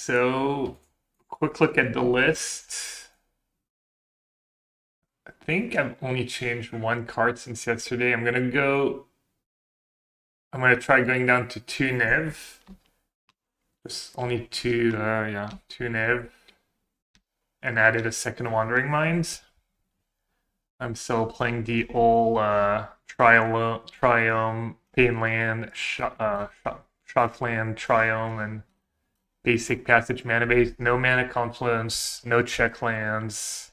so quick look at the list. I think I've only changed one card since yesterday. I'm gonna try going down to 2 Niv. Just only two Niv. And added a second Wandering Mind. I'm still playing the old Triome, Painland, Shockland, Triome, and basic passage mana base. No mana confluence, no check lands.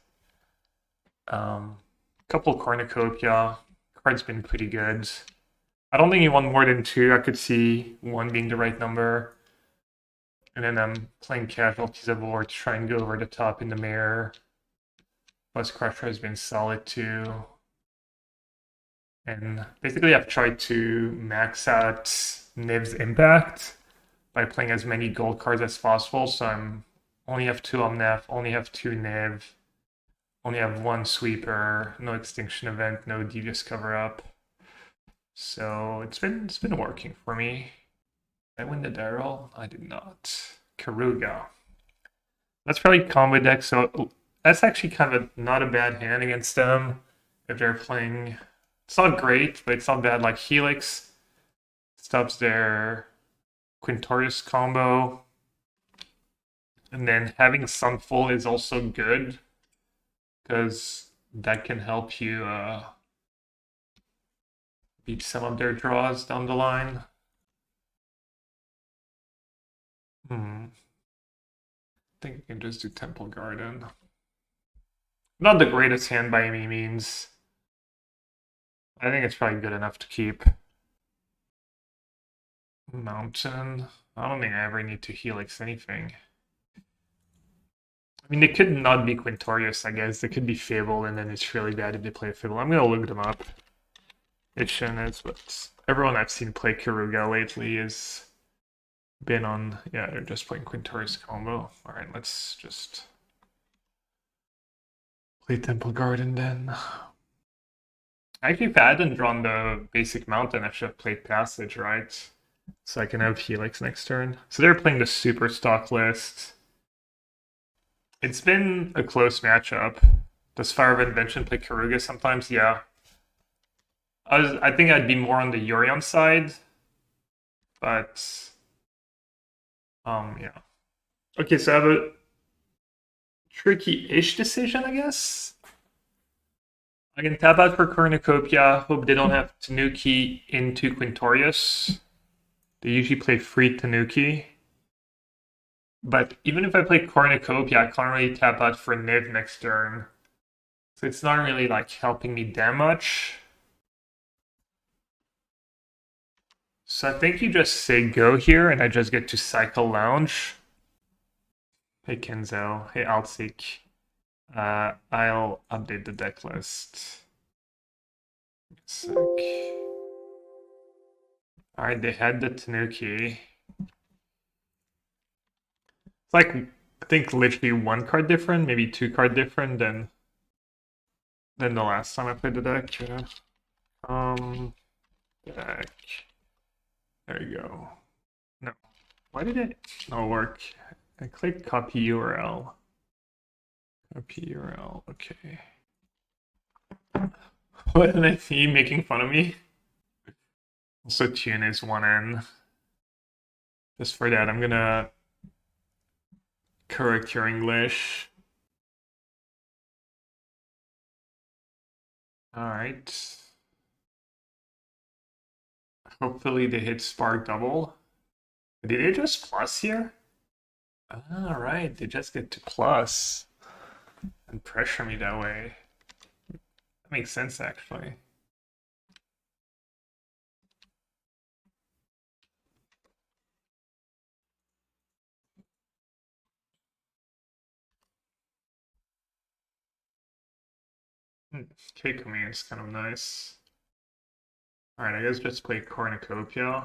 Couple Cornucopia. Card's been pretty good. I don't think you want more than 2. I could see 1 being the right number. And then I'm playing Casualties of War to try and go over the top in the mirror. Plus Crusher has been solid too. And basically I've tried to max out Niv's impact by playing as many gold cards as possible. So I'm only have 2 Omnath, only have 2 Niv, only have 1 Sweeper, no Extinction Event, no Devious Cover-Up. So it's been working for me. Did I win the Daryl? I did not. Karuga. That's probably combo deck, so that's actually kind of not a bad hand against them. If they're playing, it's not great, but it's not bad. Like Helix stops their Quintorius combo. And then having Sunfall is also good, because that can help you beat some of their draws down the line. I think we can just do Temple Garden. Not the greatest hand by any means. I think it's probably good enough to keep. Mountain. I don't think I ever need to Helix anything. I mean, they could not be Quintorius, I guess. They could be Fable, and then it's really bad if they play Fable. I'm gonna look them up. It shouldn't is, but everyone I've seen play Karuga lately has been on, yeah, they're just playing Quintorius combo. Alright, let's just play Temple Garden then. Actually, if I hadn't drawn the basic mountain, I should have played Passage, right? So I can have Helix next turn. So they're playing the super stock list. It's been a close matchup. Does Fire of Invention play Karuga sometimes? Yeah. I think I'd be more on the Yorion side, but yeah. Okay, so I have a tricky-ish decision, I guess. I can tap out for Cornucopia, hope they don't have Tanuki into Quintorius. They usually play free Tanuki. But even if I play Cornucopia, I can't really tap out for Niv next turn. So it's not really like helping me that much. So I think you just say go here, and I just get to cycle Lounge. Hey Kenzo, hey Altseek. I'll update the deck list. Sec. Alright, they had the Tanuki. It's like, I think literally 1 card different, maybe 2 card different than the last time I played the deck. Yeah. Deck. There you go. No. Why did it not work? I clicked copy URL. Copy URL, okay. What did I see making fun of me? Also, tune is 1N. Just for that, I'm gonna correct your English. Alright. Hopefully they hit Spark Double. Did they just plus here? Alright, they just get to plus and pressure me that way. That makes sense, actually. Keikomi is kind of nice. Alright, I guess just play Cornucopia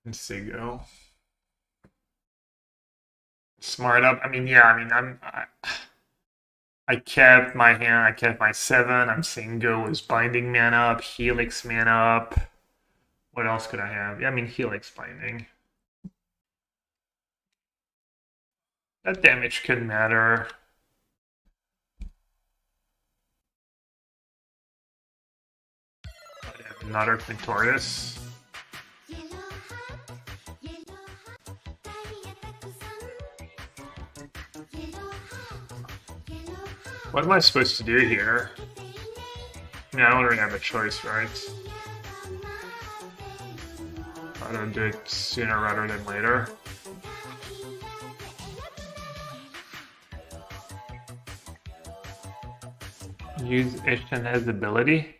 and Sigo. Smart up. I mean, yeah, I mean, I kept my hand, I kept my 7. I'm saying go was Binding mana up, Helix mana up. What else could I have? Yeah, I mean, Helix Binding. That damage can matter. I have another Quintorius. What am I supposed to do here? I mean, I don't really have a choice, right? I don't do it sooner rather than later. Use Ishtan's ability.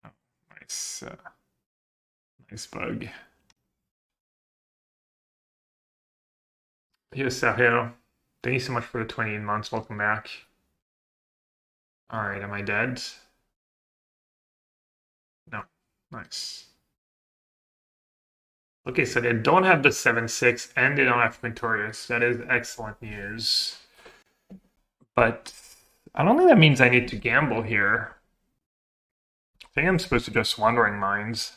Oh, nice, nice bug. Here's Sahil. Thank you so much for the 28 months. Welcome back. Alright, am I dead? No. Nice. Okay, so they don't have the 7/6 and they don't have Quintorius. That is excellent news. But I don't think that means I need to gamble here. I think I'm supposed to just Wandering Minds.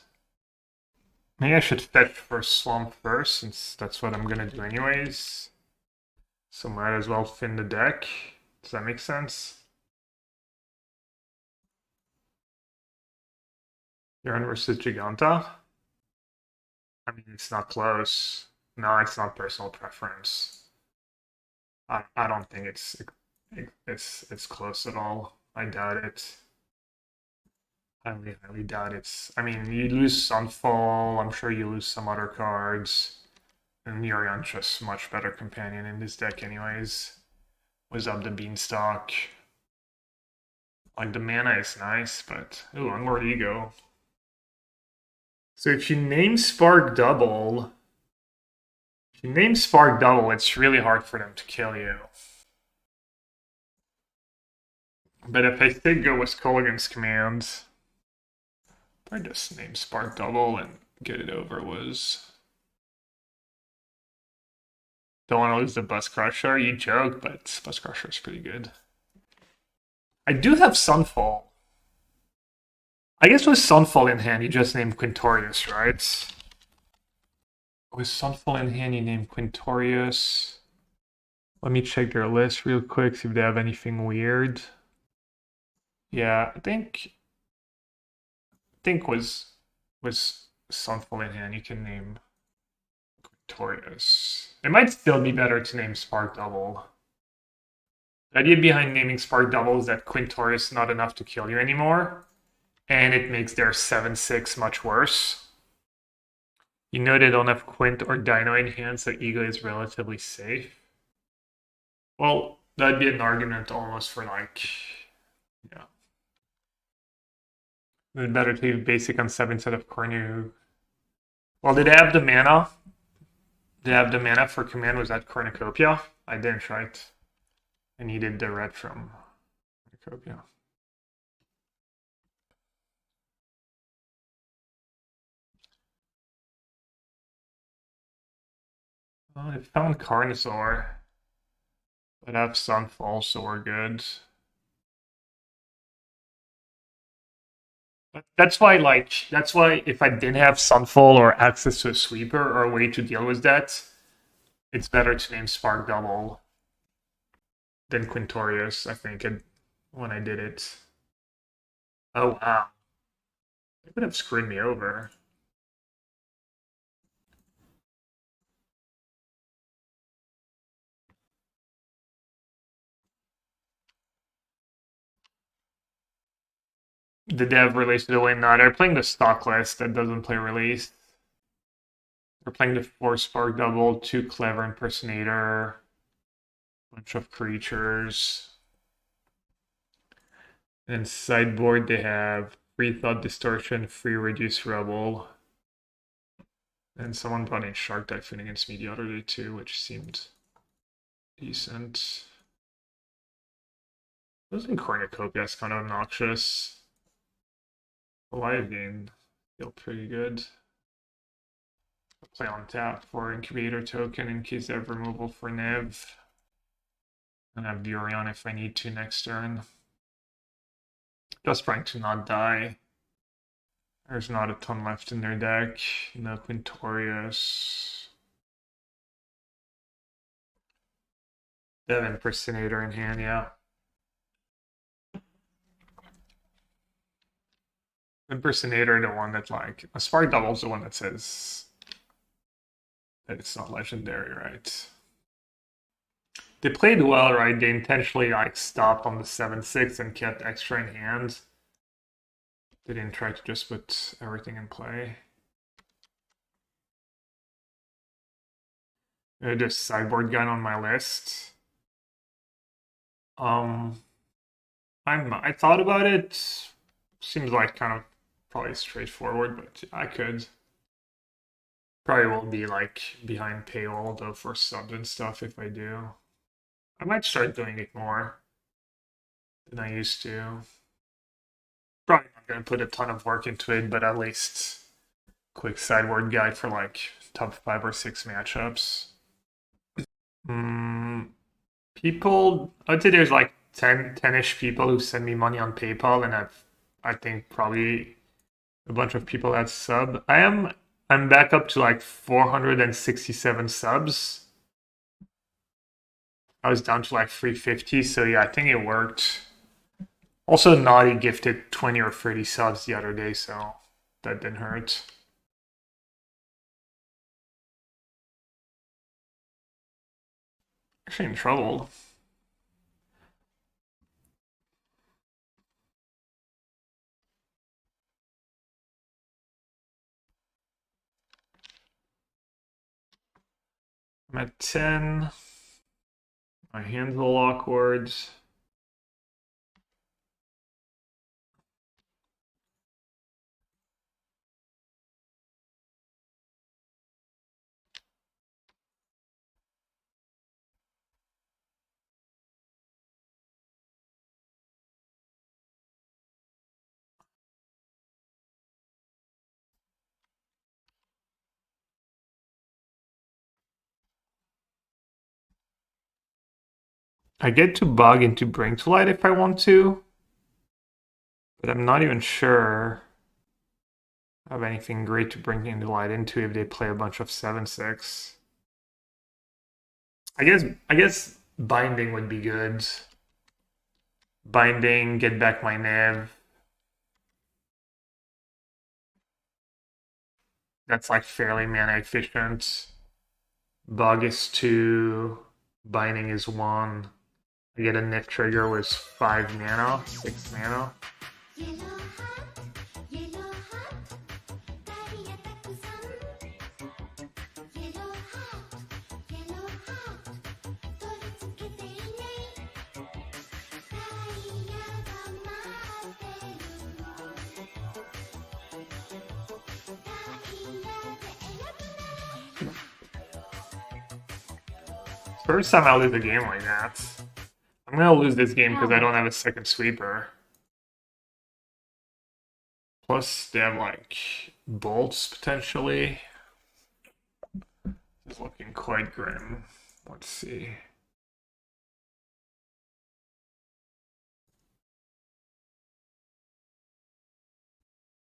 Maybe I should fetch for Swamp first, since that's what I'm gonna do anyways. So might as well fin the deck. Does that make sense? Yaron versus Giganta? I mean, it's not close. No, it's not personal preference. I don't think it's close at all. I doubt it. I really doubt it's. I mean, you lose Sunfall. I'm sure you lose some other cards. And Yorion's just much better companion in this deck anyways. Was Up the Beanstalk. Like, the mana is nice, but... Ooh, Unmoored Ego. So if you name Spark Double... If you name Spark Double, it's really hard for them to kill you. But if I did go with Kolaghan's commands... I just name Spark Double and get it over was... Don't want to lose the Bus Crusher. You joke, but Bus Crusher is pretty good. I do have Sunfall. I guess with Sunfall in hand, you just name Quintorius, right? With Sunfall in hand, you name Quintorius. Let me check their list real quick, see if they have anything weird. Yeah, I think was Sunfall in hand, you can name Quintorius. It might still be better to name Spark Double. The idea behind naming Spark Double is that Quintorius is not enough to kill you anymore, and it makes their 7/6 much worse. You know they don't have Quint or Dino in hand, so Ego is relatively safe. Well, that'd be an argument almost for like, yeah. It's better to leave basic on 7 instead of Cornu. Well, did they have the mana? Did they have the mana for command? Was that Cornucopia? I didn't, right? I needed the red from Cornucopia. I found Carnosaur. But I have Sunfall, so we're good. That's why if I didn't have Sunfall or access to a sweeper or a way to deal with that, it's better to name Spark Double than Quintorius, I think, when I did it. Oh wow. It would have screwed me over. The dev released it away. No, they're playing the stock list that doesn't play release. They're playing the 4 Spark Double, 2 Clever Impersonator, bunch of creatures. And sideboard they have Free Thought Distortion, Free Reduce Rebel. And someone brought in Shark Typhoon against me the other day too, which seemed decent. Losing Cornucopia is kind of obnoxious. Live game feel pretty good. I'll play on tap for Incubator Token in case they have removal for Niv. And have Durion if I need to next turn. Just trying to not die. There's not a ton left in their deck. No Quintorius. They have Impersonator in hand, yeah. Impersonator, the one that like a Spark Double's the one that says that it's not legendary, right? They played well, right? They intentionally like stopped on the 7/6 and kept extra in hand. They didn't try to just put everything in play. There's sideboard gun on my list. I thought about it. Seems like kind of probably straightforward, but I could. Probably will be like behind paywall though for subs and stuff if I do. I might start doing it more than I used to. Probably not gonna put a ton of work into it, but at least quick sideboard guide for like top 5 or 6 matchups. I'd say there's like 10-ish people who send me money on PayPal, and I think probably a bunch of people that sub. I'm back up to like 467 subs. I was down to like 350, so yeah, I think it worked. Also, Naughty gifted 20 or 30 subs the other day, so that didn't hurt. Actually in trouble. I'm at 10. My hand's a little awkward. I get to bog into Bring to Light if I want to, but I'm not even sure I have anything great to bring into light into if they play a bunch of 7/6. I guess Binding would be good. Binding, get back my Niv. That's like fairly mana efficient. Bog is 2. Binding is 1. I get a Niv trigger with 5 mana, 6 mana. First time I lose a game like that. I'm gonna lose this game because I don't have a second sweeper. Plus, they have like bolts potentially. It's looking quite grim. Let's see.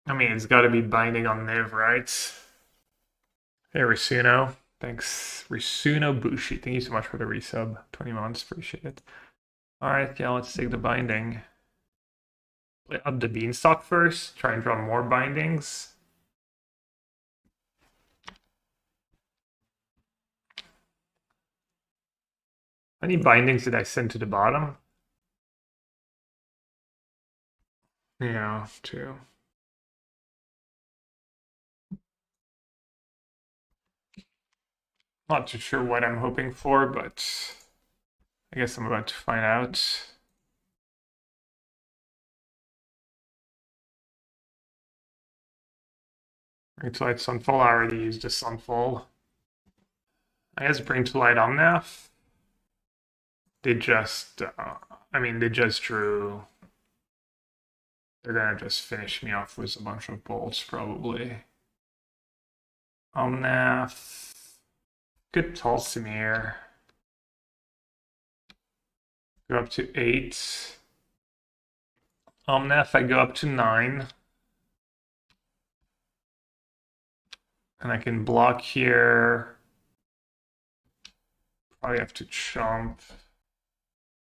I mean, it's got to be binding on Niv, right? Hey, Risuno. Thanks, Risuno Bushi. Thank you so much for the resub. 20 months, appreciate it. All right, yeah, let's take the binding. Play Up the Beanstalk first. Try and draw more bindings. How many bindings did I send to the bottom? Yeah, 2. Not too sure what I'm hoping for, but I guess I'm about to find out. Bring to Light Sunfall. I already used a Sunfall. I guess Bring to Light Omnath. They just, they just drew. They're gonna just finish me off with a bunch of bolts, probably. Omnath. Good Tulsimir. Go up to 8. Omnath, I go up to 9. And I can block here. Probably have to chomp.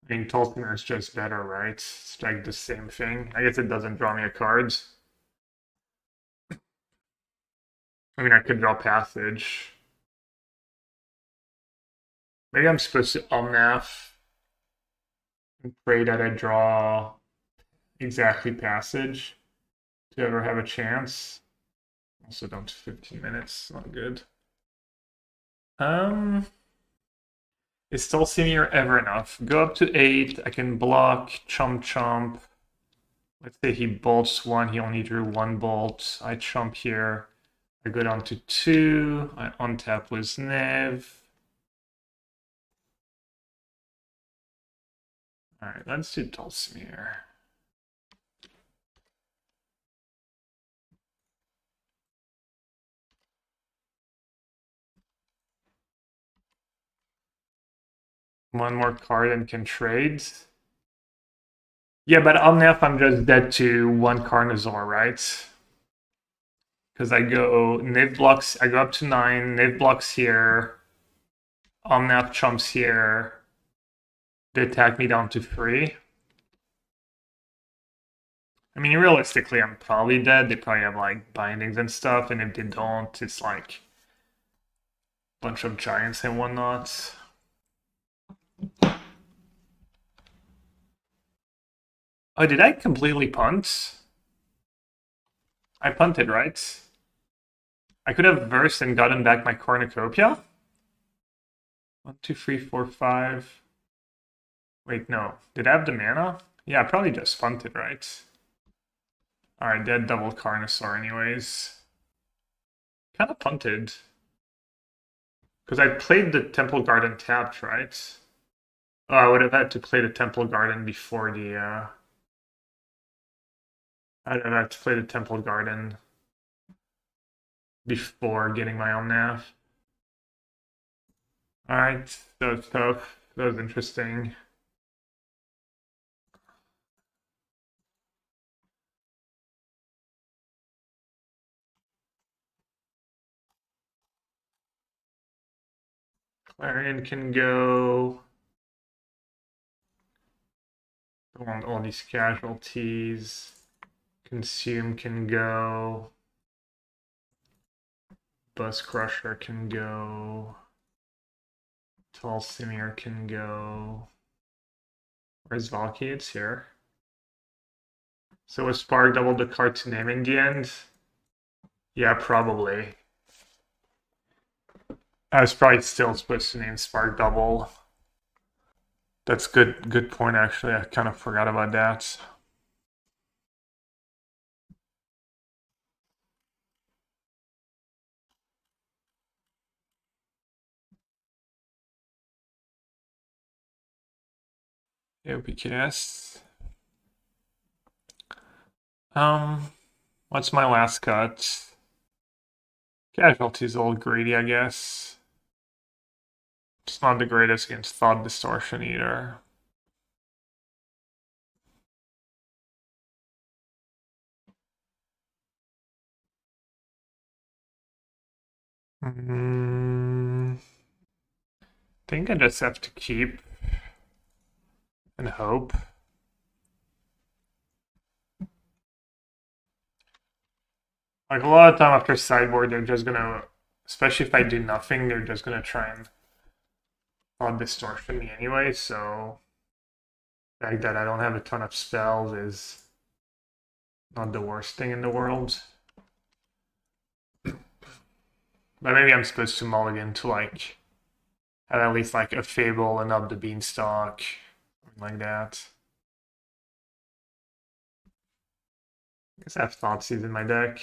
I mean, Tolkien is just better, right? It's like the same thing. I guess it doesn't draw me a card. I mean, I could draw Passage. Maybe I'm supposed to Omnath and pray that I draw exactly Passage to ever have a chance. Also, don't 15 minutes, not good. Is Tolkien ever enough? Go up to 8. I can block, chomp chomp. Let's say he bolts 1. He only drew 1 bolt. I chomp here. I go down to 2. I untap with Niv. Alright, let's do Dulcimere. One more card and can trade. Yeah, but Omnath, I'm just dead to 1 Carnosaur, right? Because I go Niv blocks, I go up to 9, Niv blocks here, Omnath chumps here. They attack me down to 3. I mean, realistically, I'm probably dead. They probably have like bindings and stuff, and if they don't, it's like a bunch of giants and whatnot. Oh, did I completely punt? I punted, right? I could have versed and gotten back my Cornucopia. 1, 2, 3, 4, 5. Wait, no. Did I have the mana? Yeah, I probably just punted, right? Alright, dead double Carnosaur anyways. Kind of punted. Because I played the Temple Garden tapped, right? Oh, I would have had to play the Temple Garden before the... I'd have had to play the Temple Garden before getting my Omnath. Alright, that was tough. That was interesting. Clarion can go. I want all these casualties. Consume can go. Buzz Crusher can go. Tall Simir can go. Where's Valky? It's here. So was Spark double the card to name in the end? Yeah, probably. I was probably still supposed to name Spark double. That's good point actually. I kind of forgot about that. AOPKS. What's my last cut? Casualties a little greedy, I guess. It's not the greatest against Thought Distortion either. I think I just have to keep and hope. Like a lot of time after sideboard, they're just gonna, especially if I do nothing, they're just gonna try and Thought Distortion me anyway, so the fact that I don't have a ton of spells is not the worst thing in the world. But maybe I'm supposed to mulligan to like have at least like a Fable and Up the Beanstalk, something like that. I guess I have Thoughtseize in my deck.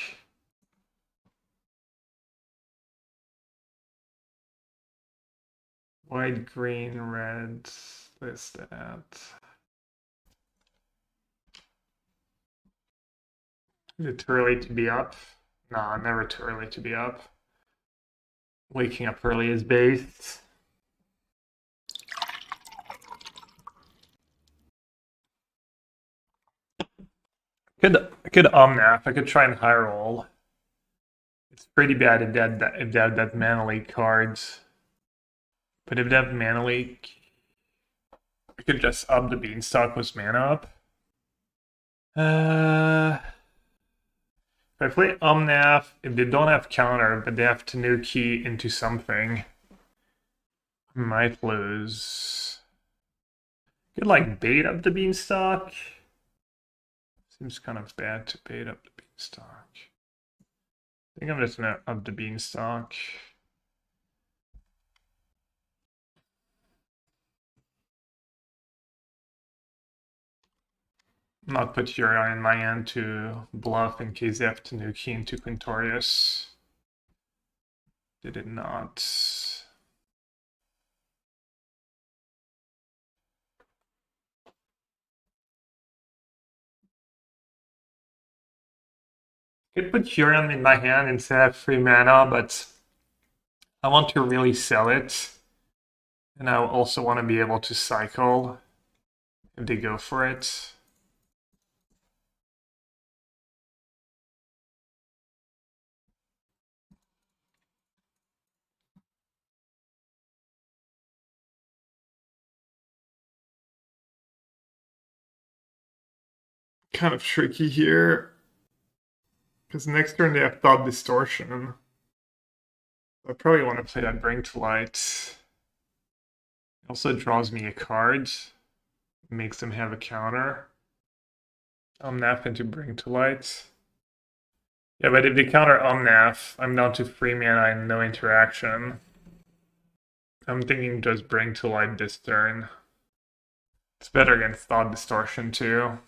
White, green, red, this, that. Is it too early to be up? Nah, never too early to be up. Waking up early is based. I could Omnath. I could try and high roll. It's pretty bad if they have that Mana Leak cards. But if they have Mana Leak, I could just up the Beanstalk with mana up. If I play Omnath, if they don't have counter, but they have Tanuki into something, I might lose. Could like bait up the Beanstalk. Seems kind of bad to bait up the Beanstalk. I think I'm just gonna up the Beanstalk. Not put Uriah in my hand to bluff in case they have Tanuki into Quintorius. They did not. Could put Hurion in my hand instead of 3 mana, but I want to really sell it. And I also want to be able to cycle if they go for it. Kind of tricky here. Because next turn they have Thought Distortion. I probably want to play that Bring to Light. It also draws me a card. Makes them have a counter. Omnath into Bring to Light. Yeah, but if they counter Omnath, I'm down to 3 mana and no interaction. I'm thinking just Bring to Light this turn. It's better against Thought Distortion too.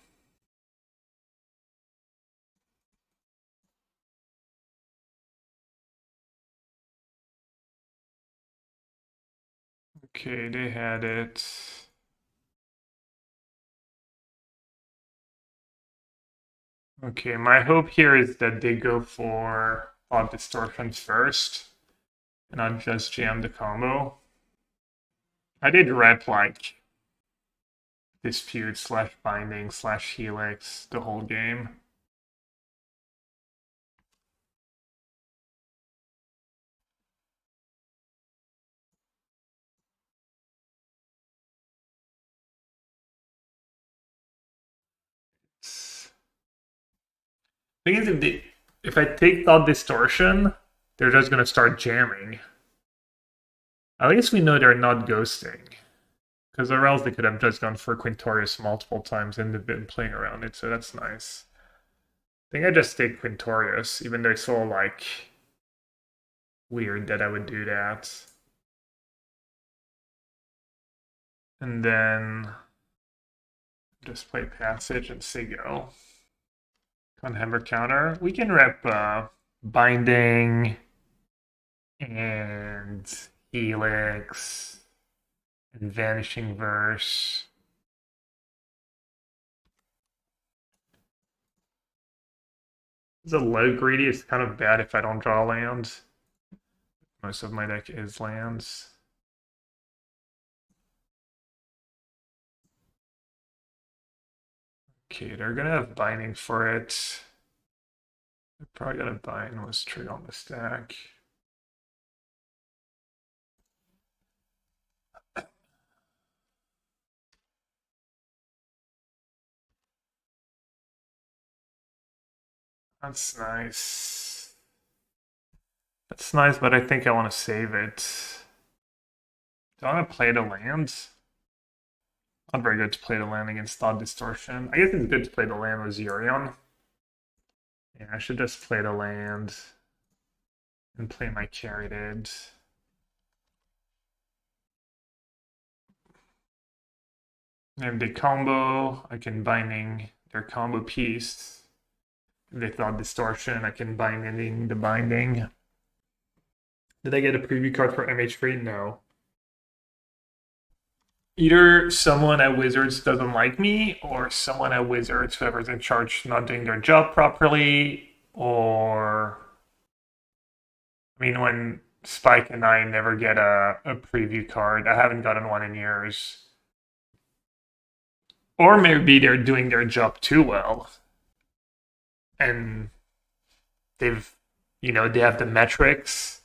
Okay, they had it. Okay, my hope here is that they go for Thought Distortion first, and not just jam the combo. I did rep like Dispute / Binding / Helix the whole game. Thing is, if I take Thought Distortion, they're just gonna start jamming. At least we know they're not ghosting. Because or else they could have just gone for Quintorius multiple times and they've been playing around it, so that's nice. I think I just take Quintorius, even though it's all like weird that I would do that. And then just play Passage and say go. Can't have her counter. We can rep Binding and Helix and Vanishing Verse. The low greedy is kind of bad if I don't draw lands. Most of my deck is lands. Okay, they're gonna have Binding for it. They're probably gonna bind with trigger on the stack. That's nice. That's nice, but I think I want to save it. Do I want to play the land? Not very good to play the land against Thought Distortion. I guess it's good to play the land with Zurion. Yeah, I should just play the land and play my Caryatid. And the combo, I can binding their combo piece. If they Thought Distortion, I can bind ending the binding. Did I get a preview card for MH3? No. Either someone at Wizards doesn't like me, or someone at Wizards, whoever's in charge, not doing their job properly, or... I mean, when Spike and I never get a preview card, I haven't gotten one in years. Or maybe they're doing their job too well. And they've, they have the metrics,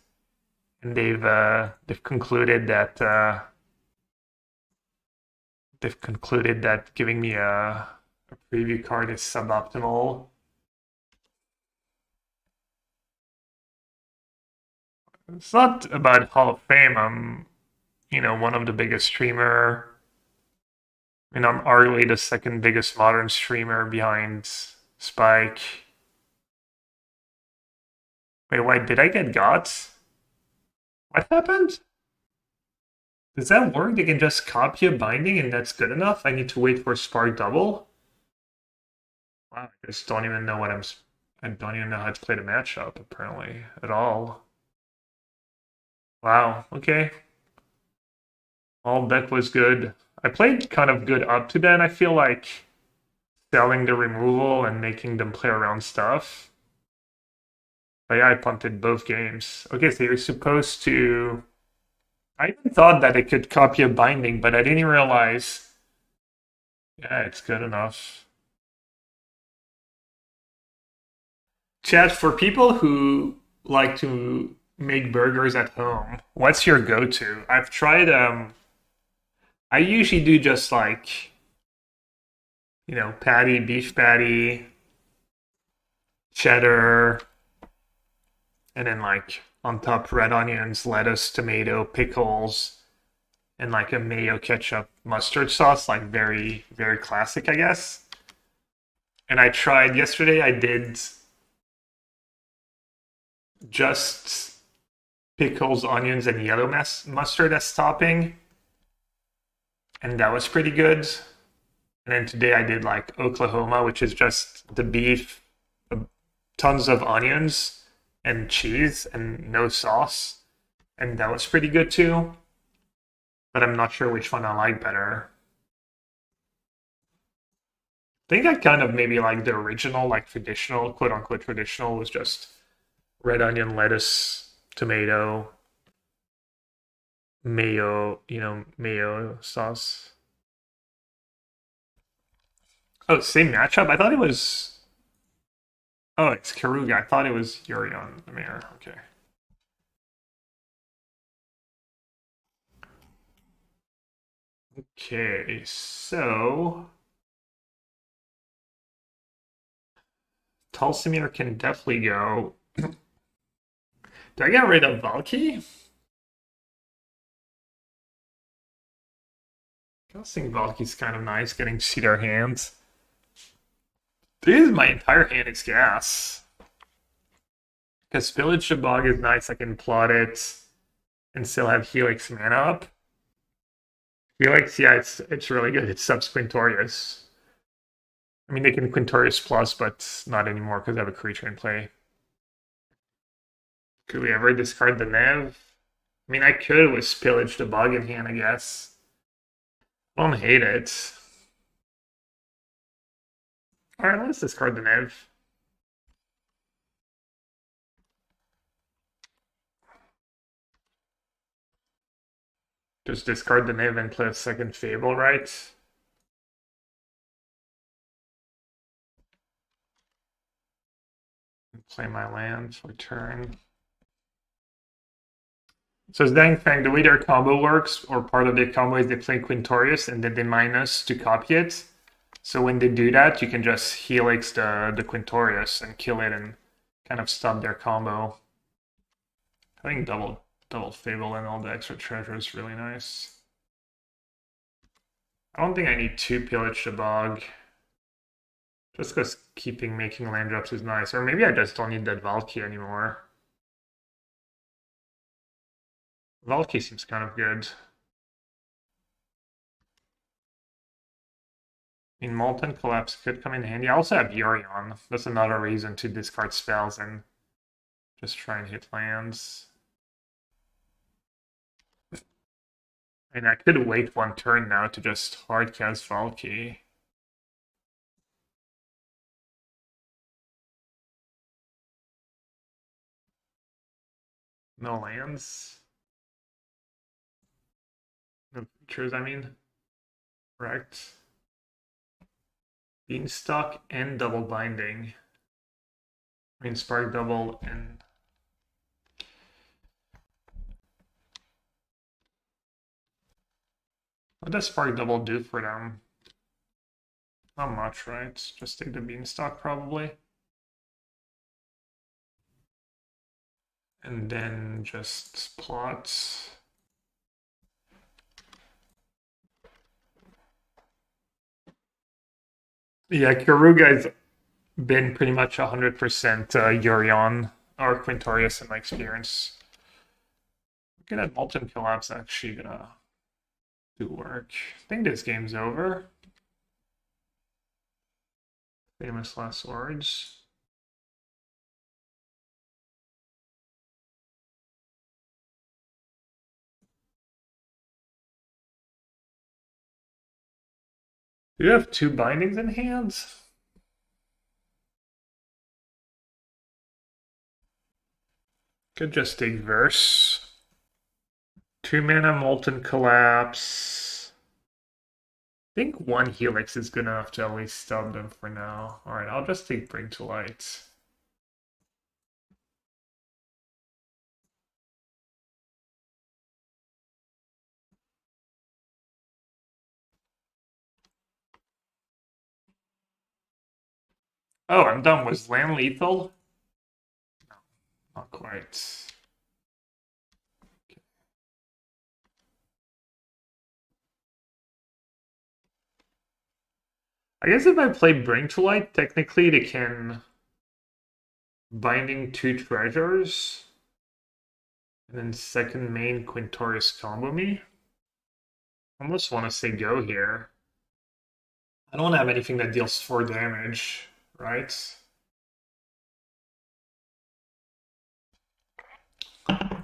and they've concluded that they've concluded that giving me a preview card is suboptimal. It's not about Hall of Fame. I'm, one of the biggest streamer. I'm arguably the second biggest modern streamer behind Spike. Wait, why did I get got? What happened? Does that work? They can just copy a binding and that's good enough? I need to wait for Spark Double? Wow, I just don't even know I don't even know how to play the matchup, apparently, at all. Wow, okay. All deck was good. I played kind of good up to then. I feel like selling the removal and making them play around stuff. But yeah, I punted both games. Okay, so you're supposed to... I even thought that it could copy a binding, but I didn't realize... Yeah, it's good enough. Chat, for people who like to make burgers at home, what's your go-to? I've tried, I usually do just like, patty, beef patty, cheddar, and then like on top red onions, lettuce, tomato, pickles, and like a mayo ketchup mustard sauce, like very, very classic, I guess. And I tried yesterday, I did just pickles, onions, and yellow mustard as topping. And that was pretty good. And then today I did like Oklahoma, which is just the beef, tons of onions and cheese and no sauce. And that was pretty good too. But I'm not sure which one I like better. I think I kind of maybe like the original, like traditional, quote unquote traditional, was just red onion, lettuce, tomato, mayo, mayo sauce. Oh, same matchup? I thought it was... Oh, it's Karuga. I thought it was Yurion the mayor. Okay. Okay, so... Tulsimir can definitely go. Do I get rid of Valky? I think Valky's kind of nice, getting to see their hands. This is my entire hand is gas. Because Pillage the Bog is nice, I can plot it and still have Helix mana up. Helix, yeah, it's really good. It's subs Quintorius. I mean, they can Quintorius plus, but not anymore because I have a creature in play. Could we ever discard the Nev? I mean, I could with Pillage the Bog in hand, I guess. I don't hate it. Alright, let's discard the Nev. Just discard the Niv and play a second Fable, right? Play my land for turn. So Dang Fang, the way their combo works, or part of their combo is they play Quintorius and then they minus to copy it. So when they do that, you can just Helix the Quintorius and kill it and kind of stop their combo. I think double Fable and all the extra treasure is really nice. I don't think I need two Pillage the Bog. Just because making land drops is nice. Or maybe I just don't need that Valky anymore. Valky seems kind of good. I mean, Molten Collapse could come in handy. I also have Yorion. That's another reason to discard spells and just try and hit lands. And I could wait one turn now to just hardcast Valky. No lands. No creatures, I mean. Correct. Beanstalk and double binding. I mean, Spark double and... What does Spark Double do for them? Not much, right? Just take the Beanstalk probably. And then just plot. Yeah, Kirugai's been pretty much 100% Yorion or Quintorius in my experience. Looking at Molten Collapse actually gonna do work. I think this game's over. Famous last words. Do you have 2 bindings in hands? Could just take Verse. 2 mana Molten Collapse. I think 1 Helix is good enough to at least stub them for now. Alright, I'll just take Bring to Light. Oh, I'm done. Was land lethal? No, not quite. I guess if I play Bring to Light, technically they can Binding 2 treasures and then second main Quintorius combo me. I almost want to say go here. I don't have anything that deals 4 damage, right? I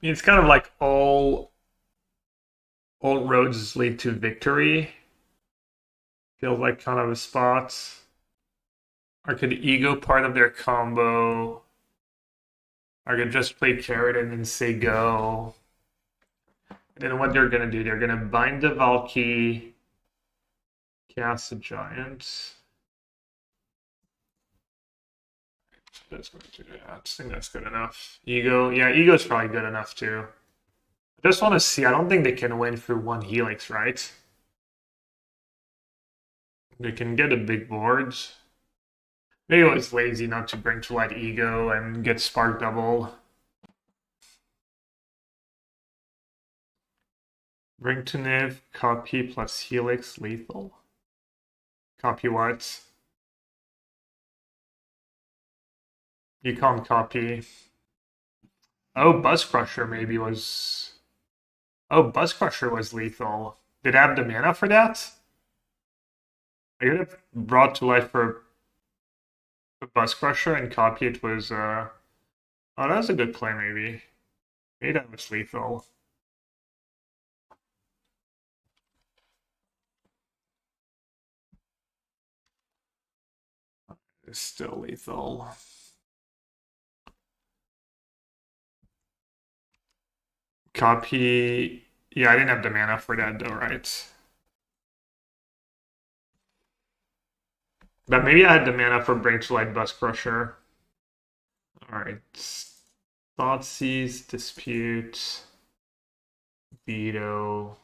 mean, it's kind of like all roads lead to victory. Feels like kind of a spot. I could ego part of their combo. I could just play Carrot and then say go. And then what they're gonna do, they're gonna bind the Valky, cast a Giant. That's going to do that. I think that's good enough. Ego, yeah, Ego's probably good enough too. I just want to see. I don't think they can win through 1 Helix, right? They can get a big board. Maybe it was lazy not to bring to light Ego and get Spark Double. Bring to Niv, copy plus Helix, lethal. Copy what? You can't copy. Oh, Buzz Crusher maybe was... Oh, Buzz Crusher was lethal. Did I have the mana for that? I could have brought to life for a Buzz Crusher and copy it was... Oh, that was a good play maybe. Maybe that was lethal. It's still lethal. Copy. Yeah, I didn't have the mana for that though, right? But maybe I had the mana for Bring to Light Buzz Crusher. Alright. Thoughtseize, Dispute, Veto.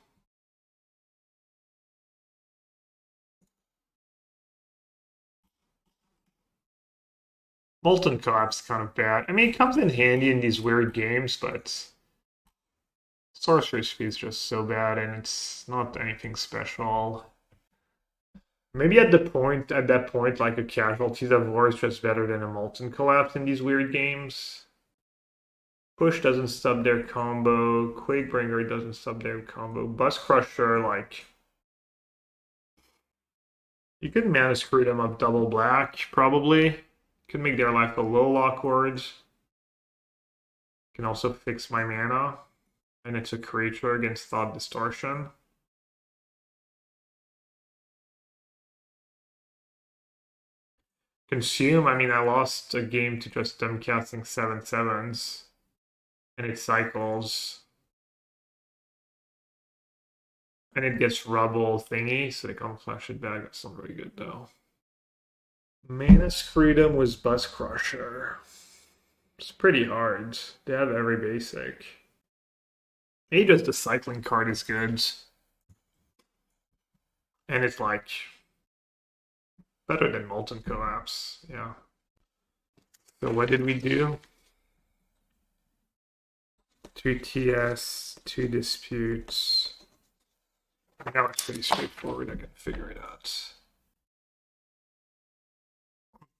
Molten Collapse is kind of bad. I mean, it comes in handy in these weird games, but Sorcery Speed is just so bad, and it's not anything special. Maybe at that point, like a Casualties of War is just better than a Molten Collapse in these weird games. Push doesn't stub their combo. Quakebringer doesn't stub their combo. Buzz Crusher, like... You could mana screw them up double black, probably. Could make their life a little awkward. Can also fix my mana. And it's a creature against Thought Distortion. Consume, I mean, I lost a game to just them casting 7/7s. And it cycles. And it gets rubble thingy, so they can't flash it back. That's not very good, though. Mana Freedom was Buzz Crusher. It's pretty hard. They have every basic. Aegis, the cycling card is good. And it's like better than Molten Collapse, yeah. So what did we do? 2 TS, 2 disputes. Now it's pretty straightforward, I can figure it out.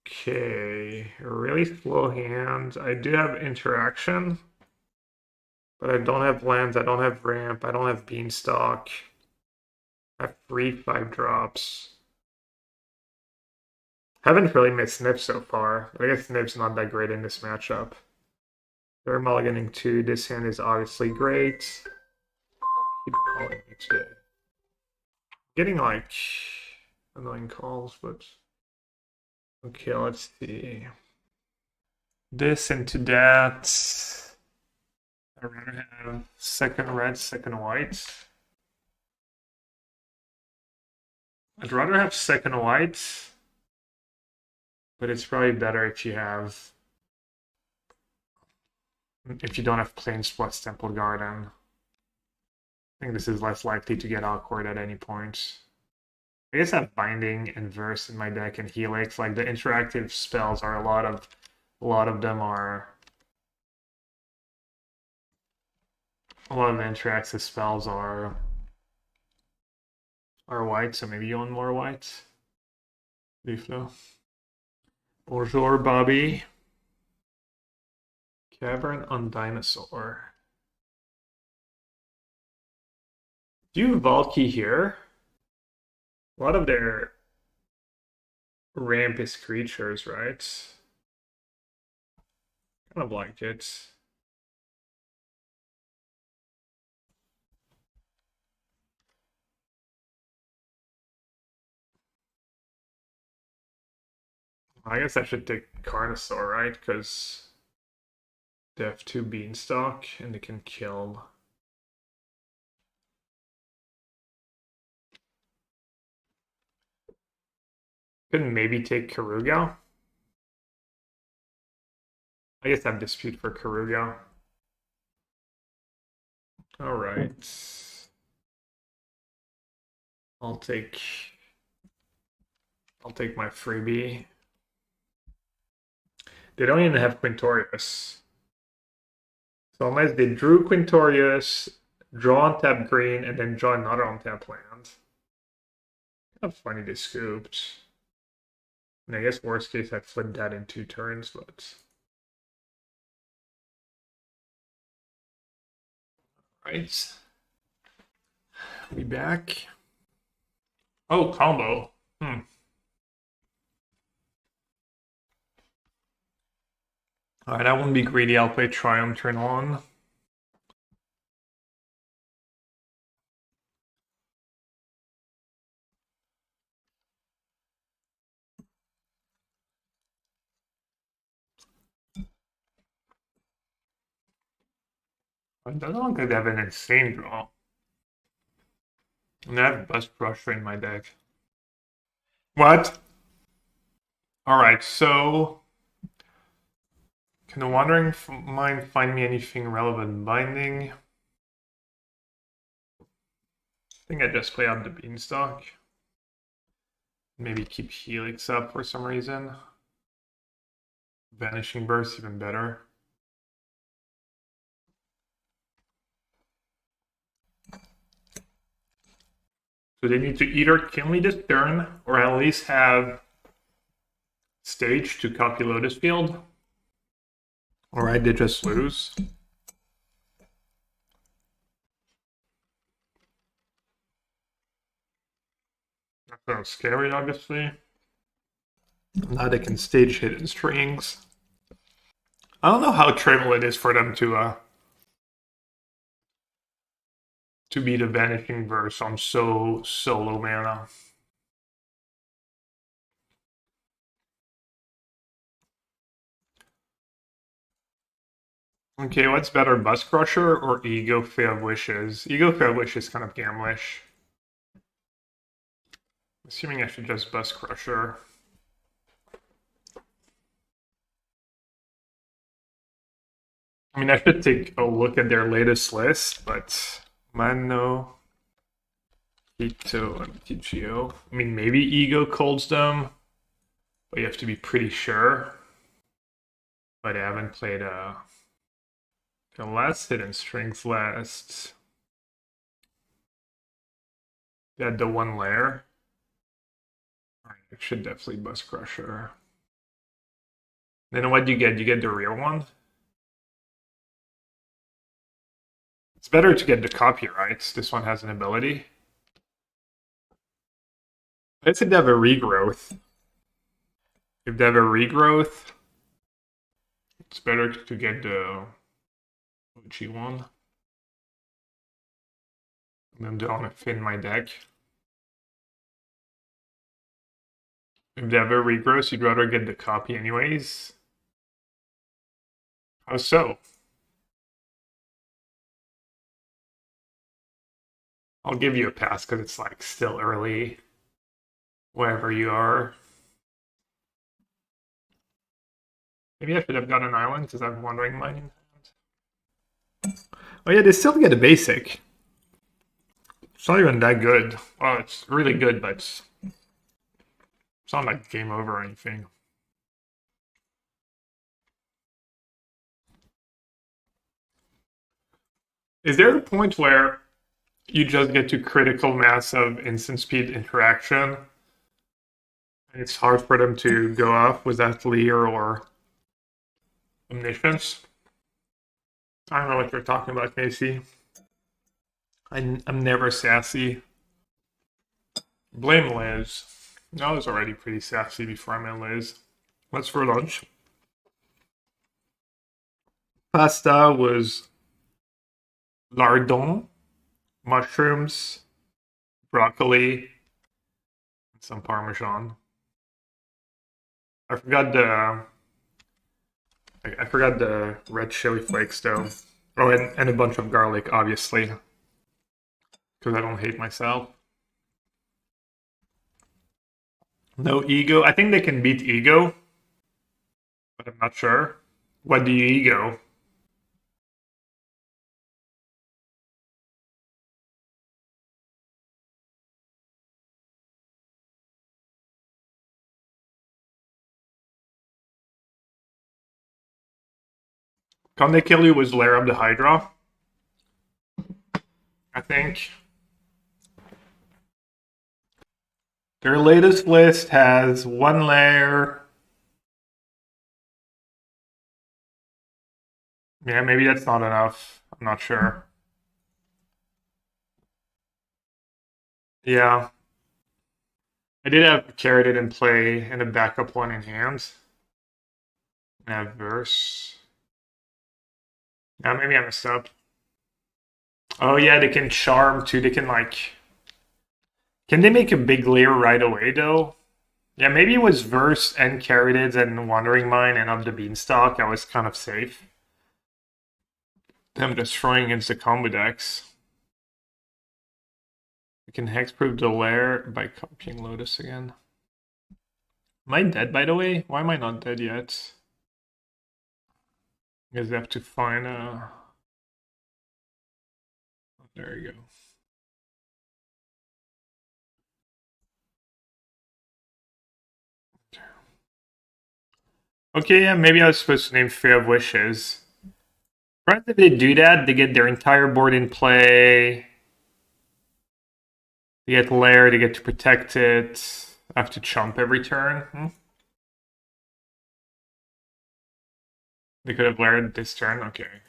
Okay, really slow hand. I do have interaction, but I don't have lands, I don't have ramp, I don't have beanstalk. I have 3 5-drops. Haven't really missed Niv so far, but I guess Niv's not that great in this matchup. They're mulliganing 2. This hand is obviously great. Keep calling me today. Getting like annoying calls, but okay, let's see. This into that. I'd rather have second red, second white. I'd rather have second white, but it's probably better if you don't have Plains plus Temple Garden. I think this is less likely to get awkward at any point. I guess I have Binding and Verse in my deck and Helix. Like the interactive spells are a lot of them are. A lot of the interactive spells are white, so maybe you want more white. Leaflo. Bonjour, Bobby. Cavern on Dinosaur. Do you Valky here? A lot of their ramp is creatures, right? Kind of like it. I guess I should take Carnosaur, right? Because they have 2 Beanstalk and they can kill. Could maybe take Karuga. I guess I have Dispute for Karuga. Alright. I'll take my freebie. They don't even have Quintorius. So unless they drew Quintorius, draw on tap green, and then draw another on tap land. Kind of funny they scooped. And I guess worst case I flipped that in 2 turns, but. Right. Be back. Oh, combo. Alright, I won't be greedy. I'll play Triumph turn on. I don't think they have an insane draw. And I have Bust Crusher in my deck. What? Alright, so. Can the Wandering Mind find me anything relevant? Binding? I think I just play Up the Beanstalk. Maybe keep Helix up for some reason. Vanishing Verse, even better. So they need to either kill me this turn, or at least have stage to copy Lotus Field. Alright, they just lose. That sounds scary, obviously. Now they can stage Hidden Strings. I don't know how trivial it is for them to beat a Vanishing Verse on so low mana. Okay, what's better, Bust Crusher or Ego Fair Wishes? Ego Fair Wishes is kind of gamblish. Assuming I should just Bust Crusher. I mean, I should take a look at their latest list, but Mano, Hito, MTGO. I mean, maybe Ego calls them, but you have to be pretty sure. But I haven't played the last Hidden Strings last. They had the one layer. Alright, I should definitely Bust Crusher. Then what do you get? You get the real one? It's better to get the copy, right? This one has an ability. I think they have a regrowth. If they have a regrowth, it's better to get the OG one. And then I want to fin my deck. If they have a regrowth, you'd rather get the copy anyways. How so? I'll give you a pass because it's like still early, wherever you are. Maybe I should have got an island because I'm Wandering Mine in hand. Oh yeah, they still get a basic. It's not even that good. Well, it's really good, but it's not like game over or anything. Is there a point where you just get to critical mass of instant speed interaction and it's hard for them to go off? Was that Lear or Omniscience? I don't know what you're talking about, Casey. I'm never sassy. Blame Liz. I was already pretty sassy before I met Liz. What's for lunch? Pasta was lardon, mushrooms, broccoli, and some parmesan. I forgot the red chili flakes though. Oh, and a bunch of garlic, obviously, because I don't hate myself. No ego. I think they can beat ego, but I'm not sure. What do you ego? Can they kill you with Lair of the Hydra? I think. Their latest list has one layer. Yeah, maybe that's not enough. I'm not sure. Yeah. I did have Caryatid in play and a backup one in hand. Verse. Yeah, maybe I messed up. Oh yeah, they can charm too. They can like... Can they make a big layer right away though? Yeah, maybe it was Verse and Caryatid and Wandering Mine and Up the Beanstalk. I was kind of safe. Them destroying against the combo decks. We can hexproof the lair by copying Lotus again. Am I dead, by the way? Why am I not dead yet? You guys have to find a... Oh, there you go. Okay, yeah, maybe I was supposed to name Fear of Wishes. Right, if they do that, they get their entire board in play. They get lair, they get to protect it. I have to chump every turn. They could have laired this turn, okay.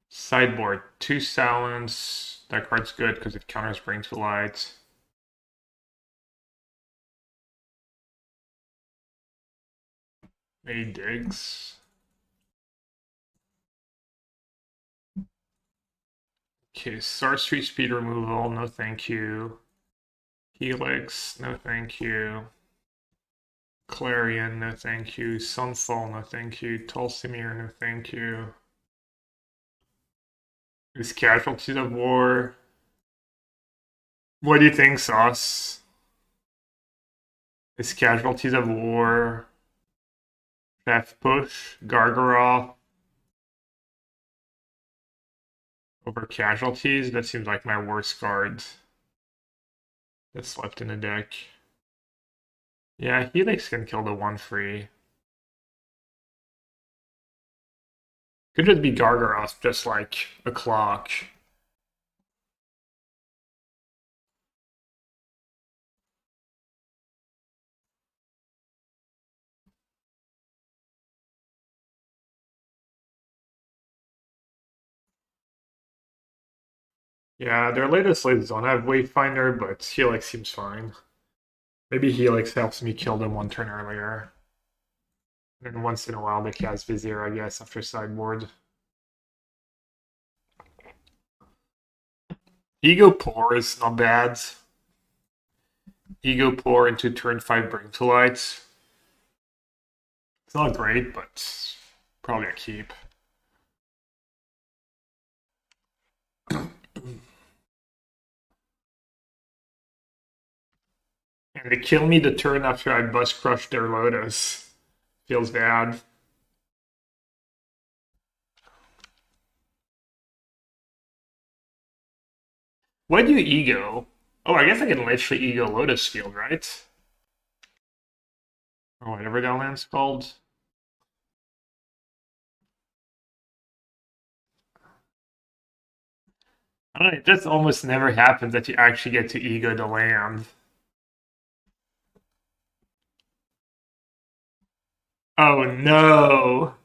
Sideboard, 2 Silence. That card's good because it counters Bring to Light. Maybe Digs. Okay, Sorcery Speed Removal, no thank you. Helix, no thank you. Clarion, no thank you. Sunfall, no thank you. Tulsimir, no thank you. Is Casualties of War. What do you think, Sauce? Is Casualties of War. Chef Push, Gargaroth, over Casualties. That seems like my worst card that's left in the deck. Yeah, Helix can kill the 1/3. Could just be Gargaroth, just like a clock. Yeah, their latest ladies don't have Wayfinder, but Helix seems fine. Maybe Helix helps me kill them one turn earlier. And once in a while they cast Vizier, I guess, after sideboard. Ego Pour is not bad. Ego Pour into turn 5 Bring to Light. It's not great, but probably a keep. And they kill me the turn after I bust crush their Lotus. Feels bad. Why do you Ego? Oh, I guess I can literally Ego Lotus Field, right? Or whatever that land's called. I don't know, it just almost never happens that you actually get to Ego the land. Oh no!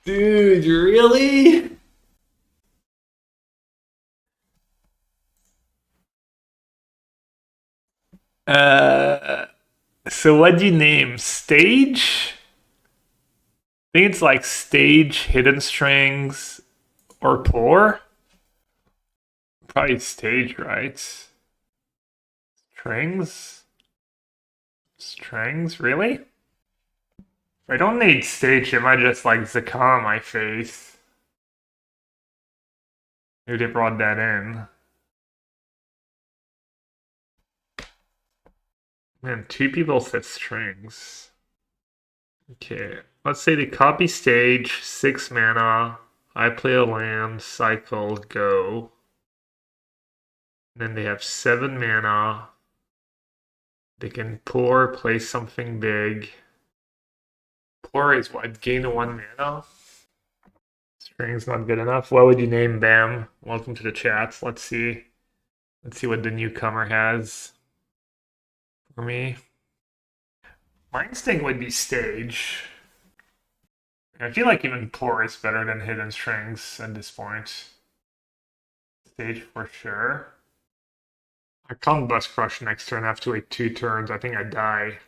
Dude, really? So what do you name? Stage? I think it's like Stage, Hidden Strings, or Pour? Probably Stage, right? Strings? Strings? Really? I don't need Stage, it might just like Zakama my face. Maybe they brought that in. Man, 2 people said strings. Okay, let's say they copy Stage, 6 mana, I play a land, cycle, go. Then they have 7 mana. They can pour, play something big. Pour is what? Gain 1 mana? String's not good enough. What would you name Bam? Welcome to the chat. Let's see. Let's see what the newcomer has for me. My instinct would be Stage. I feel like even Pour is better than Hidden Strings at this point. Stage for sure. I can't Bust Crush next turn. I have to wait 2 turns. I think I die.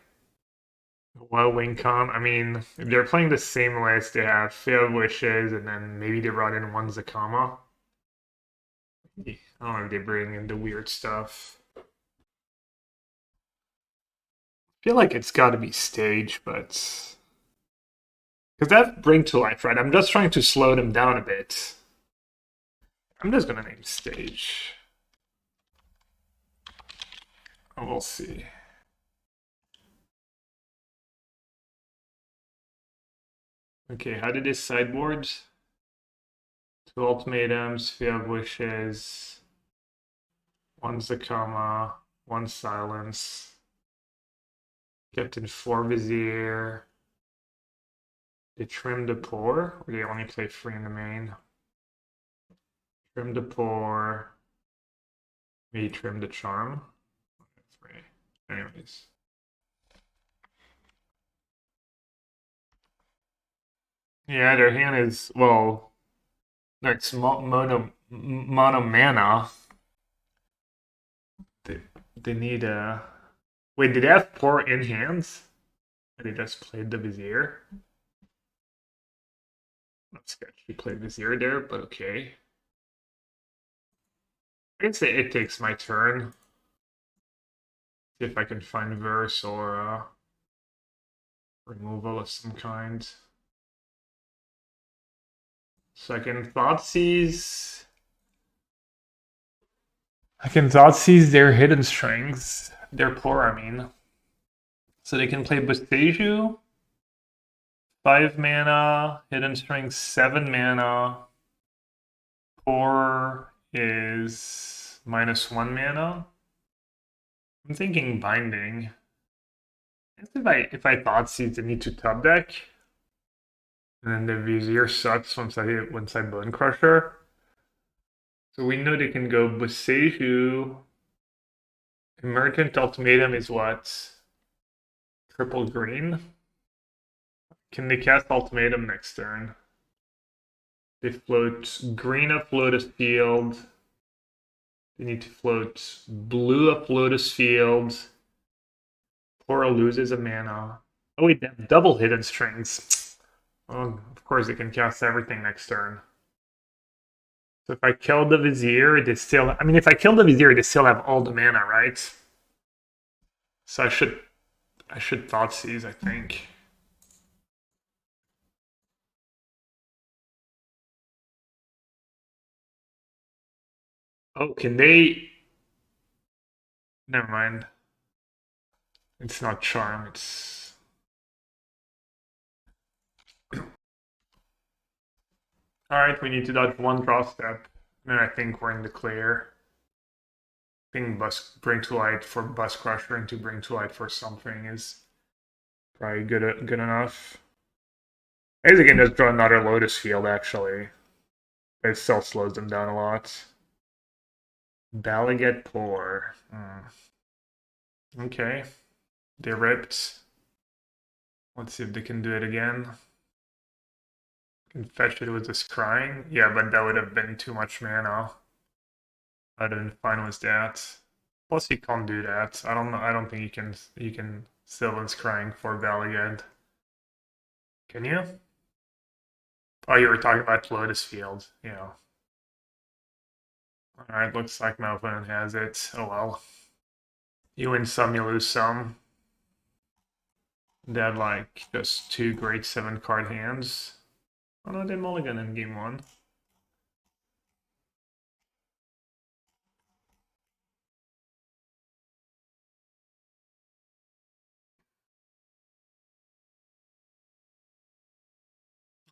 Well, Wingcom. I mean, if they're playing the same list, they have Failed Wishes, and then maybe they brought in one Zakama. I don't know if they bring in the weird stuff. I feel like it's got to be Stage, but because that Bring to Life, right? I'm just trying to slow them down a bit. I'm just gonna name Stage. We'll see. Okay, how did this sideboard? 2 ultimatums, Failed Wishes, 1 Zakama, 1 Silence. Kept in 4 Vizier. They trim the Pour, or they only play 3 in the main? Trim the Pour. Maybe trim the Charm. 3. Anyways. Yeah, their hand is, well, it's mono mana. They need a... Wait, did they have Pour in hands? And they just played the Vizier? Not sketchy, played Vizier there, but okay. I can say it takes my turn. See if I can find Verse or removal of some kind. Second Thoughtseize. I can Thoughtseize their Hidden Strings. Their Pour, I mean. So they can play Boseiju, 5 mana, Hidden Strings 7 mana. 4 is -1 mana. I'm thinking Binding. If I Thoughtseize, I need to top deck. And then the Vizier sucks once I Bone Crusher. So we know they can go Boseiju. Emergent Ultimatum is what? Triple green? Can they cast Ultimatum next turn? They float green up Lotus Field. They need to float blue up Lotus Field. Flora loses a mana. Oh wait, they have double Hidden Strings. Oh, of course they can cast everything next turn. So if I kill the Vizier, they still... I mean, if I kill the Vizier, they still have all the mana, right? So I should Thoughtseize, I think. Oh, can they... Never mind. It's not Charm, it's... Alright, we need to dodge one draw step. And I think we're in the clear. I think Bring to Light for Bus Crusher and to Bring to Light for something is probably good enough. I guess they can just draw another Lotus Field, actually. It still slows them down a lot. Balaget Poor. Okay. They ripped. Let's see if they can do it again. Can fetch it with this Scrying. Yeah, but that would have been too much mana. I'd have been fine with that. Plus he can't do that. I don't know. I don't think you can Sylvan Scrying for Balaget. Can you? Oh, you were talking about Lotus Field. Yeah. Alright, looks like my opponent has it. Oh well. You win some, you lose some. They had like just 2 great 7-card hands. Oh no, they mulligan in game 1.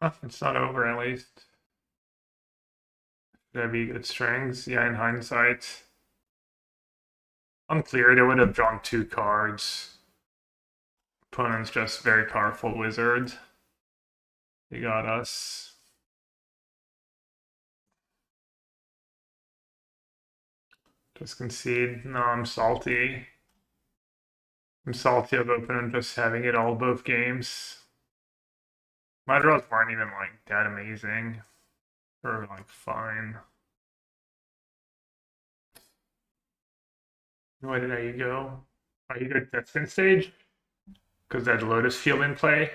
Oh, it's not over at least. That'd be good strings. Yeah, in hindsight. Unclear, they would have drawn 2 cards. Opponent's just very powerful wizard. He got us. Just concede. No, I'm salty. I'm salty of opponent just having it all both games. My draws weren't even like that amazing. Or like fine. Why did I go? Are you good at Destin stage? Because that Lotus Field in play.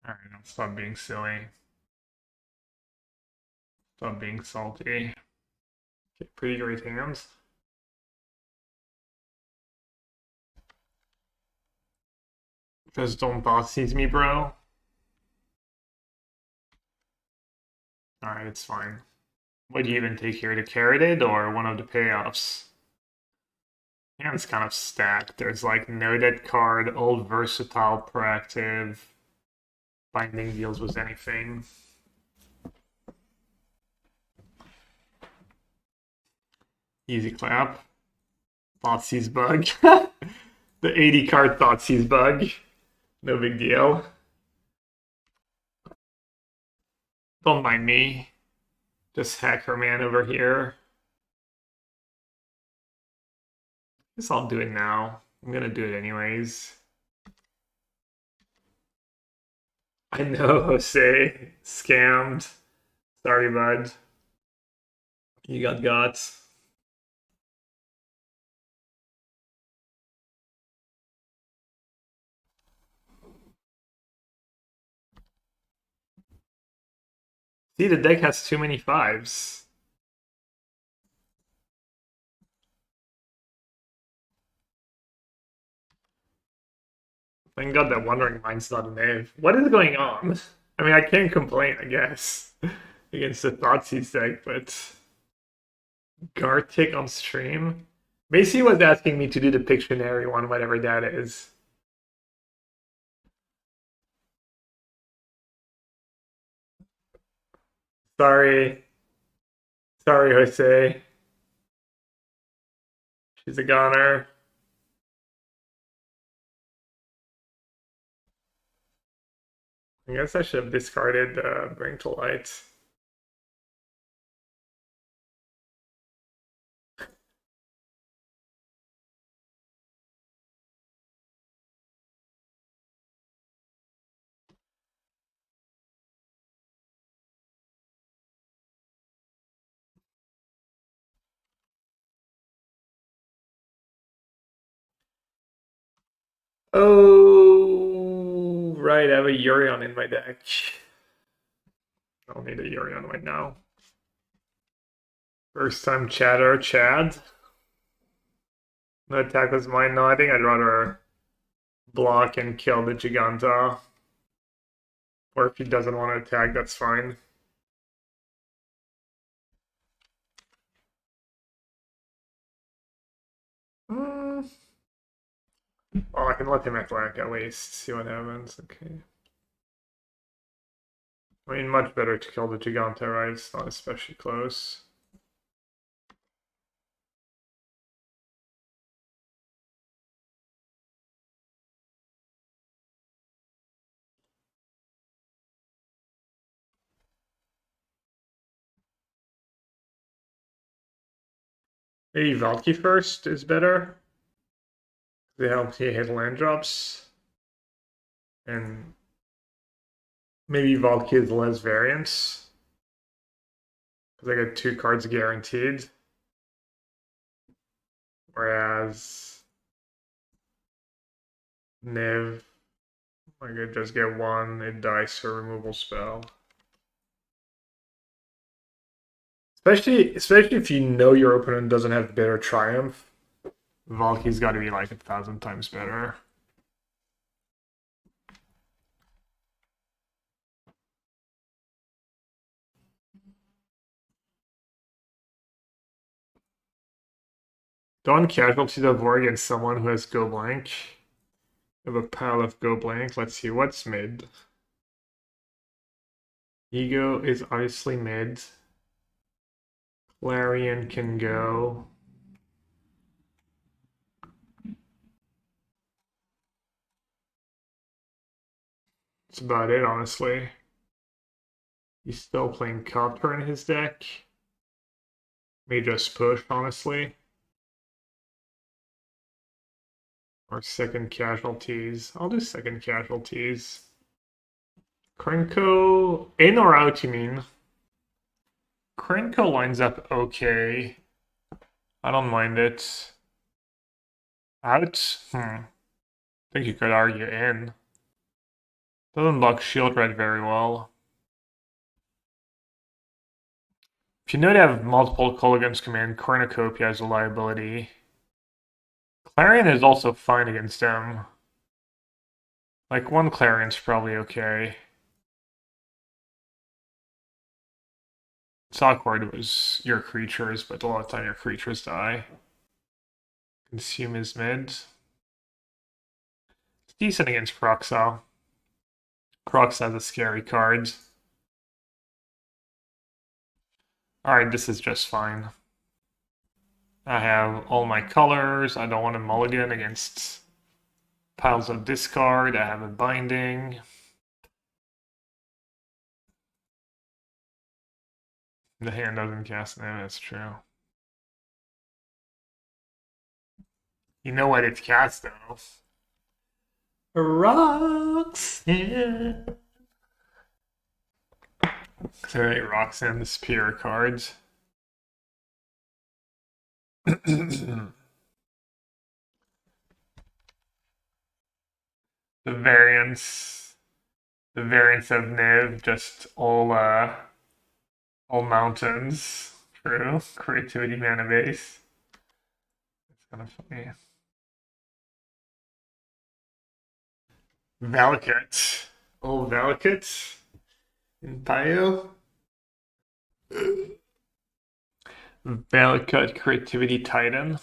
Alright, I'll stop being silly. Stop being salty. Okay, pretty great hands. Just don't Thoughtseize me, bro. Alright, it's fine. What do you even take here? The Caryatid or one of the payoffs? Hand's kind of stacked. There's like no dead card, old versatile, proactive. Binding deals with anything. Easy clap. Thoughtseize bug. The 80 card Thoughtseize bug. No big deal. Don't mind me. Just hacker man over here. Guess I'll do it now. I'm gonna do it anyways. I know, Jose. Scammed. Sorry, bud. You got. See, the deck has too many 5s. Thank God that Wandering Mind's not a Niv. What is going on? I mean, I can't complain, I guess, against the Thoughtseize deck, but Gartic on stream. Macy was asking me to do the Pictionary one, whatever that is. Sorry. Sorry, Jose. She's a goner. I guess I should have discarded Bring to Light. Oh, right. I have a Yorion in my deck. I don't need a Yorion right now. First time chatter, Chad. No attack was mine. No, I think I'd rather block and kill the Giganta. Or if he doesn't want to attack, that's fine. Well, I can let him attack at least. See what happens. Okay. I mean, much better to kill the Giganta, right? It's not especially close. Maybe Valky first is better. They help you hit land drops. And maybe Valky is less variance. Because I get 2 cards guaranteed. Whereas Niv, I could just get 1, it dies to a removal spell. Especially if you know your opponent doesn't have Bitter Triumph, Valky's got to be like 1,000 times better. Don't Casualties of War against someone who has Go Blank. I have a pile of Go Blank. Let's see what's mid. Ego is obviously mid. Clarion can go. That's about it, honestly. He's still playing Copper in his deck. May just push, honestly. Or second casualties. I'll do second casualties. Krenko in or out, you mean? Krenko lines up okay. I don't mind it. Out? I think you could argue in. Doesn't block shield red very well. If you know they have multiple Kolaghan's command, Cornucopia is a liability. Clarion is also fine against them. Like, 1 Clarion's probably okay. It's awkward was your creatures, but a lot of time your creatures die. Consume is mid. It's decent against Croxel. Crox has a scary card. Alright, this is just fine. I have all my colors. I don't want to mulligan against piles of discard. I have a binding. The hand doesn't cast now, that's true. You know what it's cast though. Roxanne. Alright, Roxanne the Spear cards. The variance of Niv, just all mountains. True. Creativity mana base. It's kind of funny. Valakut. Old Valakut in Pio. Valakut Creativity Titan.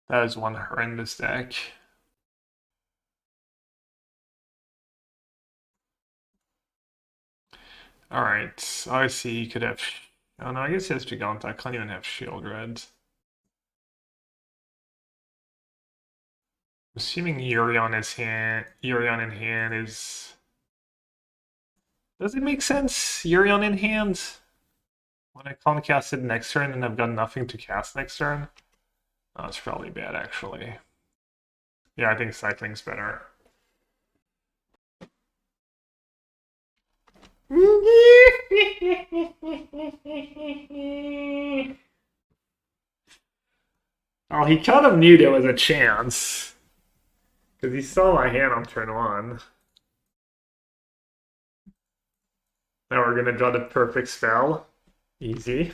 That is one horrendous deck. Alright, obviously you could have... Oh no, I guess he has Giganta. I can't even have Shield Red. Assuming Yorion in hand is... Does it make sense? Yorion in hand? When I can't cast it next turn and I've got nothing to cast next turn? Oh, it's probably bad, actually. Yeah, I think cycling's better. Oh, he kind of knew there was a chance. Because he saw my hand on turn 1. Now we're gonna draw the perfect spell. Easy.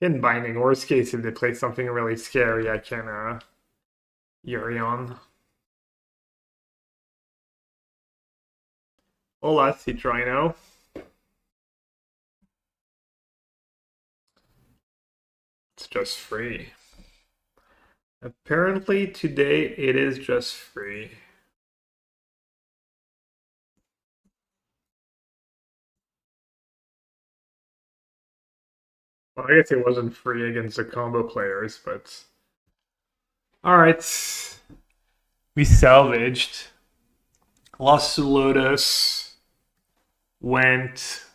In Binding, worst case, if they play something really scary, I can Yorion. Hola, Citrino. It's just free. Apparently today it is just free. Well, I guess it wasn't free against the combo players, but... Alright. We salvaged. Lost to Lotus. Went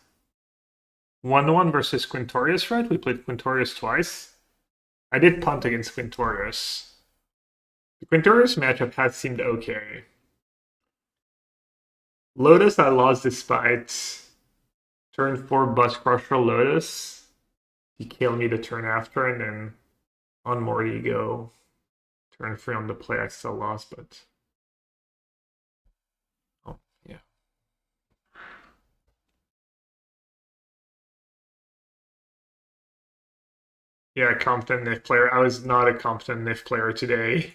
1-1 versus Quintorius, right? We played Quintorius twice. I did punt against Quintorius. The Quintorius matchup has seemed okay. Lotus I lost despite turn 4 Bus Crusher Lotus. He killed me the turn after, and then Unmoored Ego. Turn 3 on the play, I still lost, but... Oh, yeah. Yeah, competent Nif player. I was not a competent Nif player today.